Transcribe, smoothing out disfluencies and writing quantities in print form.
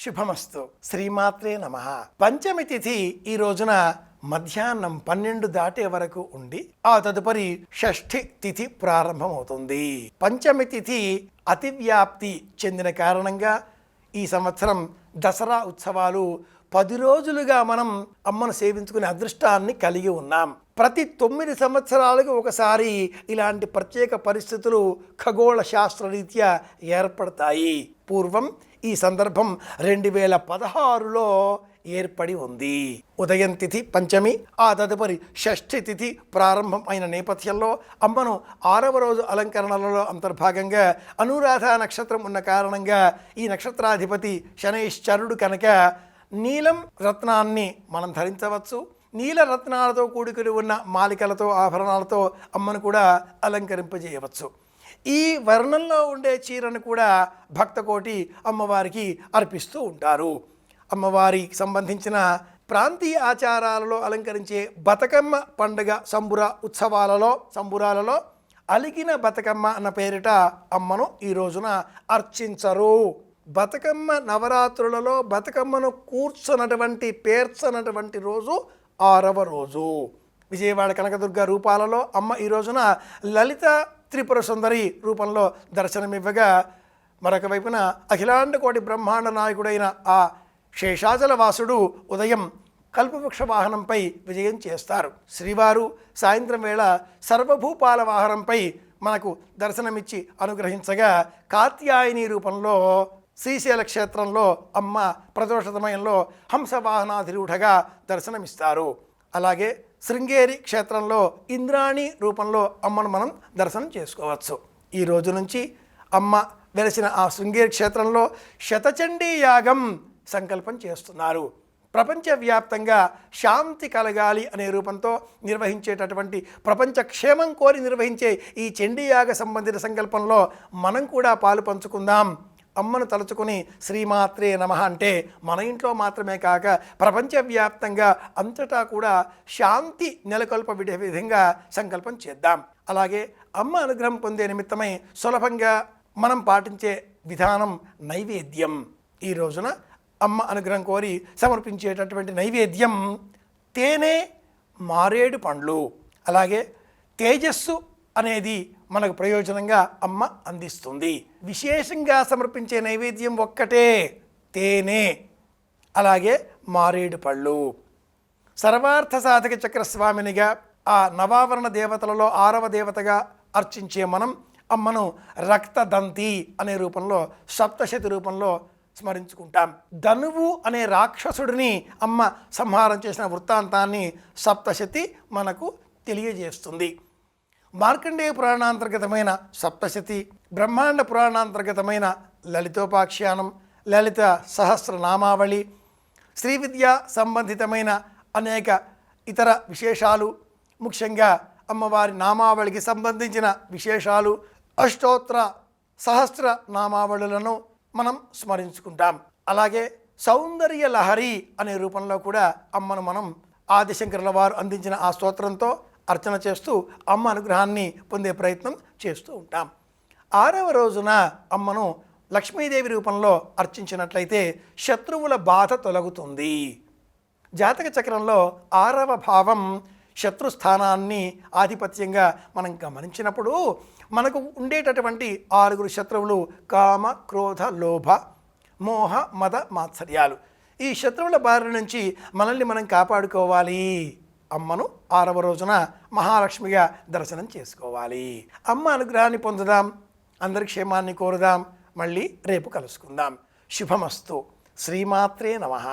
శుభమస్తు. శ్రీమాత్రే నమః. పంచమి తిథి ఈ రోజున మధ్యాహ్నం 12 దాటే వరకు ఉండి ఆ తదుపరి షష్ఠి తిథి ప్రారంభమవుతుంది. పంచమి తిథి అతివ్యాప్తి చెందిన కారణంగా ఈ సంవత్సరం దసరా ఉత్సవాలు 10 రోజులుగా మనం అమ్మను సేవించుకునే అదృష్టాన్ని కలిగి ఉన్నాం. ప్రతి 9 సంవత్సరాలకు ఒకసారి ఇలాంటి ప్రత్యేక పరిస్థితులు ఖగోళ శాస్త్రరీత్యా ఏర్పడతాయి. పూర్వం ఈ సందర్భం 2016లో ఏర్పడి ఉంది. ఉదయం తిథి పంచమి, ఆ తదుపరి షష్ఠి తిథి ప్రారంభం అయిన నేపథ్యంలో అమ్మను 6వ రోజు అలంకరణలలో అంతర్భాగంగా అనురాధ నక్షత్రం ఉన్న కారణంగా ఈ నక్షత్రాధిపతి శనైశ్చరుడు కనుక నీలం రత్నాన్ని మనం ధరించవచ్చు. నీల రత్నాలతో కూడుకుని ఉన్న మాలికలతో ఆభరణాలతో అమ్మను కూడా అలంకరింపజేయవచ్చు. ఈ వర్ణంలో ఉండే చీరను కూడా భక్తకోటి అమ్మవారికి అర్పిస్తూ ఉంటారు. అమ్మవారికి సంబంధించిన ప్రాంతీయ ఆచారాలలో అలంకరించే బతుకమ్మ పండుగ సంబురాలలో అలిగిన బతుకమ్మ అన్న పేరిట అమ్మను ఈ రోజున అర్చించరు. బతుకమ్మ నవరాత్రులలో బతుకమ్మను పేర్చనటువంటి రోజు 6వ రోజు. విజయవాడ కనకదుర్గ రూపాలలో అమ్మ ఈ రోజున లలిత త్రిపుర సుందరి రూపంలో దర్శనమివ్వగా, మరొక వైపున అఖిలాండ కోటి బ్రహ్మాండ నాయకుడైన ఆ శేషాచల వాసుడు ఉదయం కల్పవృక్ష వాహనంపై విజయం చేస్తారు. శ్రీవారు సాయంత్రం వేళ సర్వభూపాల వాహనంపై మనకు దర్శనమిచ్చి అనుగ్రహించగా, కాత్యాయని రూపంలో శ్రీశైల క్షేత్రంలో అమ్మ ప్రదోష సమయంలో హంసవాహనాధిరూఢగా దర్శనమిస్తారు. అలాగే శృంగేరి క్షేత్రంలో ఇంద్రాణి రూపంలో అమ్మను మనం దర్శనం చేసుకోవచ్చు. ఈ రోజు నుంచి అమ్మ వెలిసిన ఆ శృంగేరి క్షేత్రంలో శతచండీ యాగం సంకల్పం చేస్తున్నారు. ప్రపంచవ్యాప్తంగా శాంతి కలగాలి అనే రూపంతో నిర్వహించేటటువంటి ప్రపంచ క్షేమం కోరి నిర్వహించే ఈ చండీయాగ సంబంధిత సంకల్పంలో మనం కూడా పాలు పంచుకుందాం. అమ్మను తలుచుకుని శ్రీమాత్రే నమః అంటే మన ఇంట్లో మాత్రమే కాక ప్రపంచవ్యాప్తంగా అంతటా కూడా శాంతి నెలకొల్ప విధంగా సంకల్పం చేద్దాం. అలాగే అమ్మ అనుగ్రహం పొందే నిమిత్తమై సులభంగా మనం పాటించే విధానం నైవేద్యం. ఈ రోజున అమ్మ అనుగ్రహం కోరి సమర్పించేటటువంటి నైవేద్యం తేనె, మారేడు పండ్లు. అలాగే తేజస్సు అనేది మనకు ప్రయోజనంగా అమ్మ అందిస్తుంది. విశేషంగా సమర్పించే నైవేద్యం ఒక్కటే, తేనె, అలాగే మారేడు పళ్ళు. సర్వార్థ సాధక చక్రస్వామినిగా ఆ నవావరణ దేవతలలో 6వ దేవతగా అర్చించే మనం అమ్మను రక్తదంతి అనే రూపంలో సప్తశతి రూపంలో స్మరించుకుంటాం. ధనువు అనే రాక్షసుడిని అమ్మ సంహారం చేసిన వృత్తాంతాన్ని సప్తశతి మనకు తెలియజేస్తుంది. మార్కండేయ పురాణాంతర్గతమైన సప్తశతి, బ్రహ్మాండ పురాణాంతర్గతమైన లలితోపాఖ్యానం, లలిత సహస్రనామావళి, శ్రీ విద్యా సంబంధితమైన అనేక ఇతర విశేషాలు, ముఖ్యంగా అమ్మవారి నామావళికి సంబంధించిన విశేషాలు, అష్టోత్తర సహస్ర నామావళులను మనం స్మరించుకుంటాం. అలాగే సౌందర్య లహరి అనే రూపంలో కూడా అమ్మను మనం ఆదిశంకరుల వారు అందించిన ఆ స్తోత్రంతో అర్చన చేస్తూ అమ్మ అనుగ్రహాన్ని పొందే ప్రయత్నం చేస్తూ ఉంటాం. 6వ రోజున అమ్మను లక్ష్మీదేవి రూపంలో అర్చించినట్లయితే శత్రువుల బాధ తొలగుతుంది. జాతక చక్రంలో 6వ భావం శత్రుస్థానాన్ని ఆధిపత్యంగా మనం గమనించినప్పుడు మనకు ఉండేటటువంటి 6 శత్రువులు కామ, క్రోధ, లోభ, మోహ, మద, మాత్సర్యాలు. ఈ శత్రువుల బారి నుంచి మనల్ని మనం కాపాడుకోవాలి. అమ్మను 6వ రోజున మహాలక్ష్మిగా దర్శనం చేసుకోవాలి. అమ్మ అనుగ్రహాన్ని పొందుదాం, అందరి క్షేమాన్ని కోరుదాం. మళ్ళీ రేపు కలుసుకుందాం. శుభమస్తు. శ్రీమాత్రే నమః.